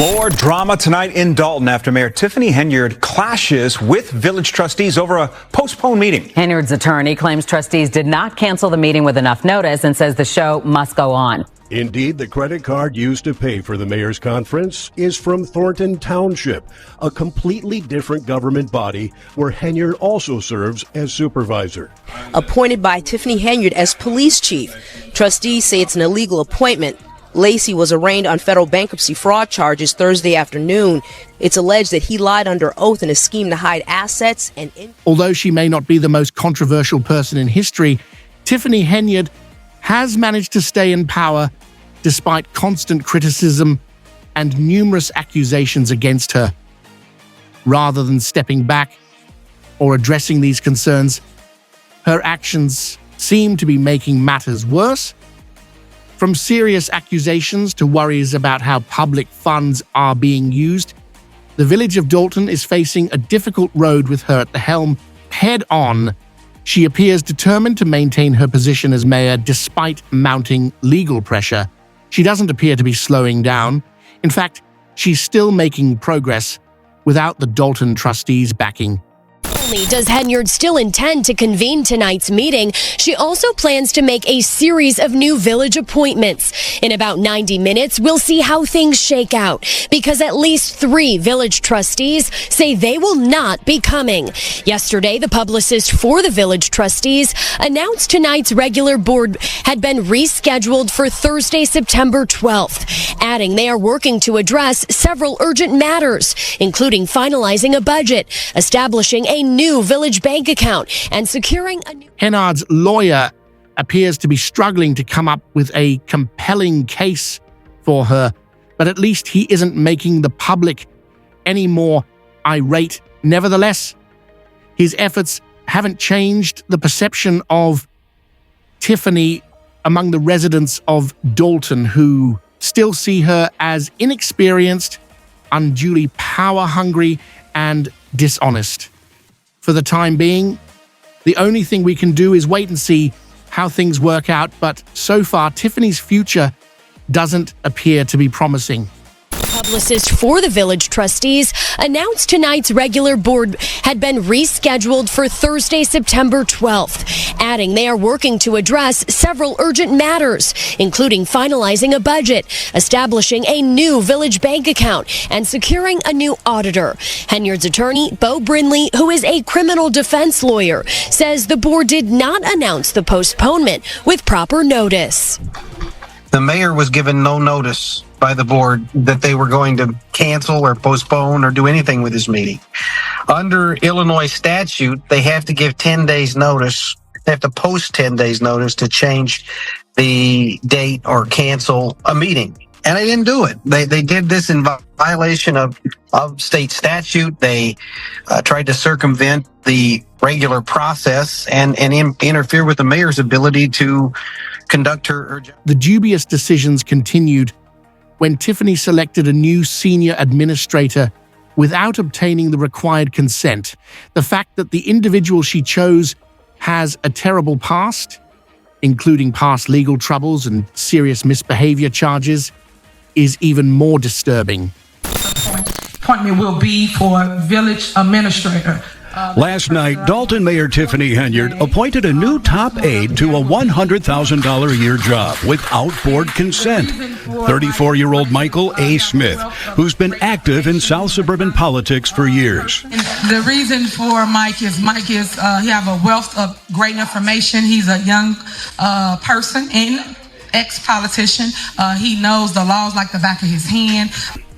More drama tonight in Dalton after Mayor Tiffany Henyard clashes with village trustees over a postponed meeting. Henyard's attorney claims trustees did not cancel the meeting with enough notice and says the show must go on. Indeed, the credit card used to pay for the mayor's conference is from Thornton Township, a completely different government body where Henyard also serves as supervisor. Appointed by Tiffany Henyard as police chief, trustees say it's an illegal appointment. Lacey was arraigned on federal bankruptcy fraud charges Thursday afternoon. It's alleged that he lied under oath in a scheme to hide assets and... Although she may not be the most controversial person in history, Tiffany Henyard has managed to stay in power despite constant criticism and numerous accusations against her. Rather than stepping back or addressing these concerns, her actions seem to be making matters worse. From serious accusations to worries about how public funds are being used, the village of Dalton is facing a difficult road with her at the helm head on. She appears determined to maintain her position as mayor despite mounting legal pressure. She doesn't appear to be slowing down. In fact, she's still making progress without the Dalton trustees' backing. Does Henyard still intend to convene tonight's meeting? She also plans to make a series of new village appointments. In about 90 minutes, we'll see how things shake out, because at least 3 village trustees say they will not be coming. Yesterday, the publicist for the village trustees announced tonight's regular board had been rescheduled for Thursday, September 12th, adding they are working to address several urgent matters, including finalizing a budget, establishing a new village bank account, and securing a new... Henyard's lawyer appears to be struggling to come up with a compelling case for her, but at least he isn't making the public any more irate. Nevertheless, his efforts haven't changed the perception of Tiffany among the residents of Dalton, who still see her as inexperienced, unduly power-hungry, and dishonest. For the time being, the only thing we can do is wait and see how things work out, but so far, Tiffany's future doesn't appear to be promising. Publicist for the village trustees announced tonight's regular board had been rescheduled for Thursday, September 12th, adding they are working to address several urgent matters, including finalizing a budget, establishing a new village bank account, and securing a new auditor. Henyard's attorney, Bo Brindley, who is a criminal defense lawyer, says the board did not announce the postponement with proper notice. The mayor was given no notice by the board that they were going to cancel or postpone or do anything with this meeting. Under Illinois statute, they have to give 10 days notice. They have to post 10 days notice to change the date or cancel a meeting. And they didn't do it. They did this in violation of state statute. They tried to circumvent the regular process and interfere with the mayor's ability to conduct her job. The dubious decisions continued when Tiffany selected a new senior administrator without obtaining the required consent. The fact that the individual she chose has a terrible past, including past legal troubles and serious misbehavior charges, is even more disturbing. Appointment will be for village administrator. Last night, Dalton Mayor Tiffany Henyard appointed a new top aide to a $100,000 a year job without board consent. 34-year-old Michael A. Smith, who's been active in South suburban politics for years. The reason for Mike is he have a wealth of great information. He's a young person and ex-politician. He knows the laws like the back of his hand.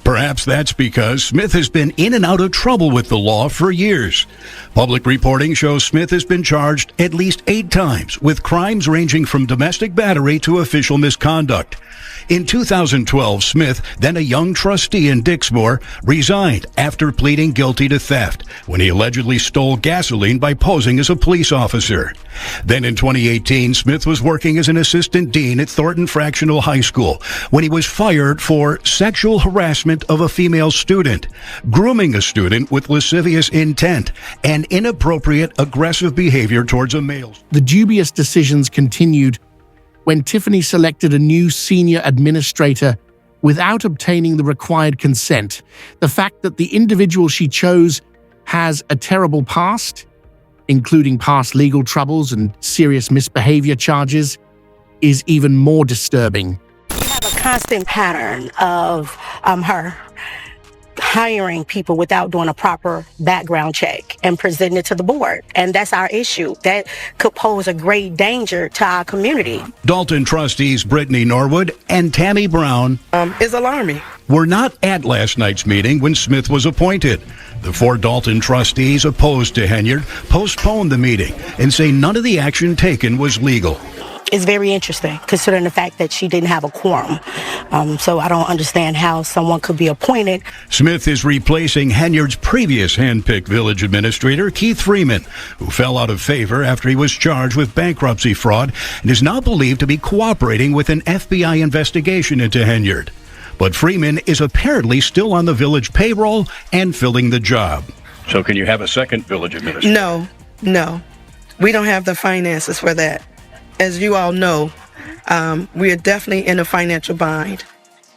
Perhaps that's because Smith has been in and out of trouble with the law for years. Public reporting shows Smith has been charged at least 8 times with crimes ranging from domestic battery to official misconduct. In 2012, Smith, then a young trustee in Dixmoor, resigned after pleading guilty to theft when he allegedly stole gasoline by posing as a police officer. Then in 2018, Smith was working as an assistant dean at Thornton Fractional High School when he was fired for sexual harassment of a female student, grooming a student with lascivious intent, and inappropriate aggressive behavior towards a male. The dubious decisions continued when Tiffany selected a new senior administrator without obtaining the required consent. The fact that the individual she chose has a terrible past, including past legal troubles and serious misbehavior charges, is even more disturbing. We have a constant pattern of her hiring people without doing a proper background check and presenting it to the board. And that's our issue. That could pose a great danger to our community. Dalton trustees Brittany Norwood and Tammy Brown is alarming. Were not at last night's meeting when Smith was appointed. The 4 Dalton trustees opposed to Henyard postponed the meeting and say none of the action taken was legal. It's very interesting, considering the fact that she didn't have a quorum. So I don't understand how someone could be appointed. Smith is replacing Henyard's previous hand-picked village administrator, Keith Freeman, who fell out of favor after he was charged with bankruptcy fraud and is now believed to be cooperating with an FBI investigation into Henyard. But Freeman is apparently still on the village payroll and filling the job. So can you have a second village administrator? No. We don't have the finances for that. As you all know, we are definitely in a financial bind,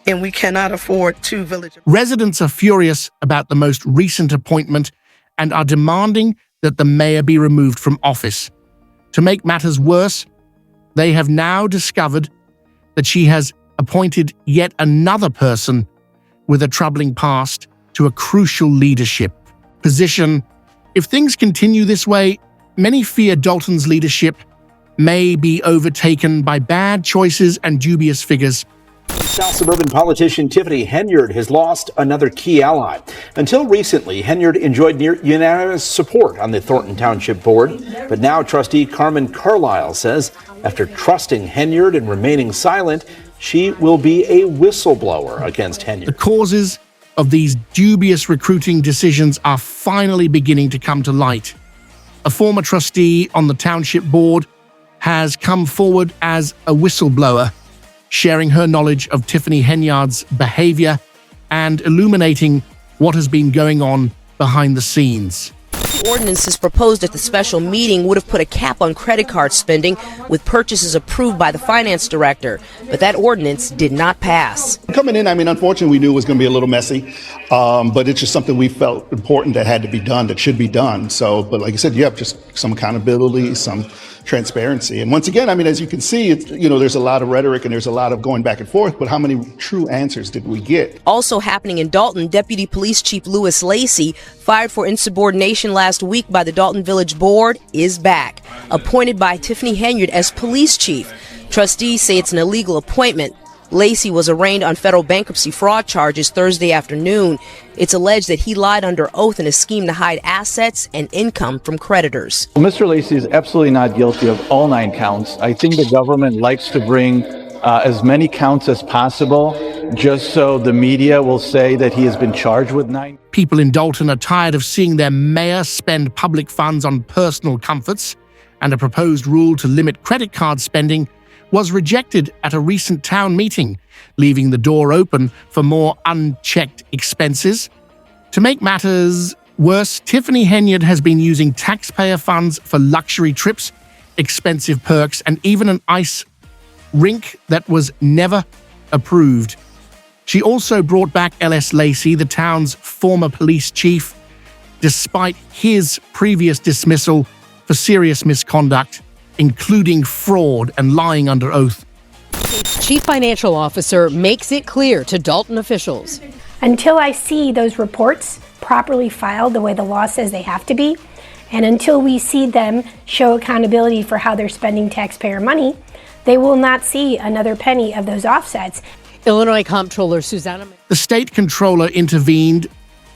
and we cannot afford 2 villages. Residents are furious about the most recent appointment and are demanding that the mayor be removed from office. To make matters worse, they have now discovered that she has appointed yet another person with a troubling past to a crucial leadership position. If things continue this way, many fear Dalton's leadership may be overtaken by bad choices and dubious figures. South suburban politician Tiffany Henyard has lost another key ally. Until recently, Henyard enjoyed near unanimous support on the Thornton Township Board, but now trustee Carmen Carlisle says after trusting Henyard and remaining silent, she will be a whistleblower against Henyard. The causes of these dubious recruiting decisions are finally beginning to come to light. A former trustee on the township board has come forward as a whistleblower, sharing her knowledge of Tiffany Henyard's behavior and illuminating what has been going on behind the scenes. The ordinances proposed at the special meeting would have put a cap on credit card spending with purchases approved by the finance director, but that ordinance did not pass. Coming in, unfortunately, we knew it was going to be a little messy, but it's just something we felt important that had to be done, that should be done. So, but like I said, you have just some accountability, some transparency. And once again, as you can see, there's a lot of rhetoric and there's a lot of going back and forth, but how many true answers did we get? Also happening in Dalton, Deputy Police Chief Louis Lacey, fired for insubordination last week by the Dalton Village Board, is back, appointed by Tiffany Henyard as police chief. Trustees say it's an illegal appointment. Lacey was arraigned on federal bankruptcy fraud charges Thursday afternoon. It's alleged that he lied under oath in a scheme to hide assets and income from creditors. Well, Mr. Lacey is absolutely not guilty of all 9 counts. I think the government likes to bring as many counts as possible just so the media will say that he has been charged with 9. People in Dalton are tired of seeing their mayor spend public funds on personal comforts, and a proposed rule to limit credit card spending was rejected at a recent town meeting, leaving the door open for more unchecked expenses. To make matters worse, Tiffany Henyard has been using taxpayer funds for luxury trips, expensive perks, and even an ice rink that was never approved. She also brought back L.S. Lacey, the town's former police chief, despite his previous dismissal for serious misconduct, including fraud and lying under oath. Chief Financial Officer makes it clear to Dalton officials. Until I see those reports properly filed the way the law says they have to be, and until we see them show accountability for how they're spending taxpayer money, they will not see another penny of those offsets. Illinois Comptroller Susanna. The state controller intervened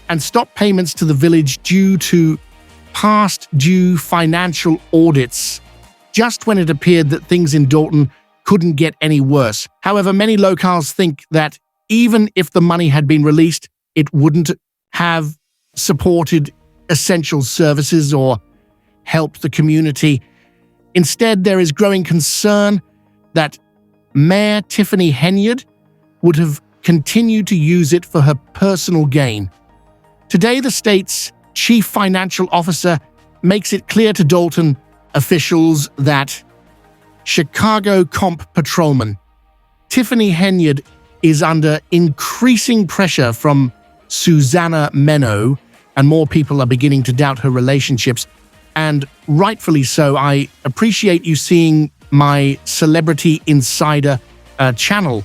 and stopped payments to the village due to past due financial audits, just when it appeared that things in Dalton couldn't get any worse. However, many locals think that even if the money had been released, it wouldn't have supported essential services or helped the community. Instead, there is growing concern that Mayor Tiffany Henyard would have continued to use it for her personal gain. Today, the state's chief financial officer makes it clear to Dalton officials that Chicago comp patrolman Tiffany Henyard is under increasing pressure from Susanna Meno, and more people are beginning to doubt her relationships, and rightfully so. I appreciate you seeing my Celebrity Insider channel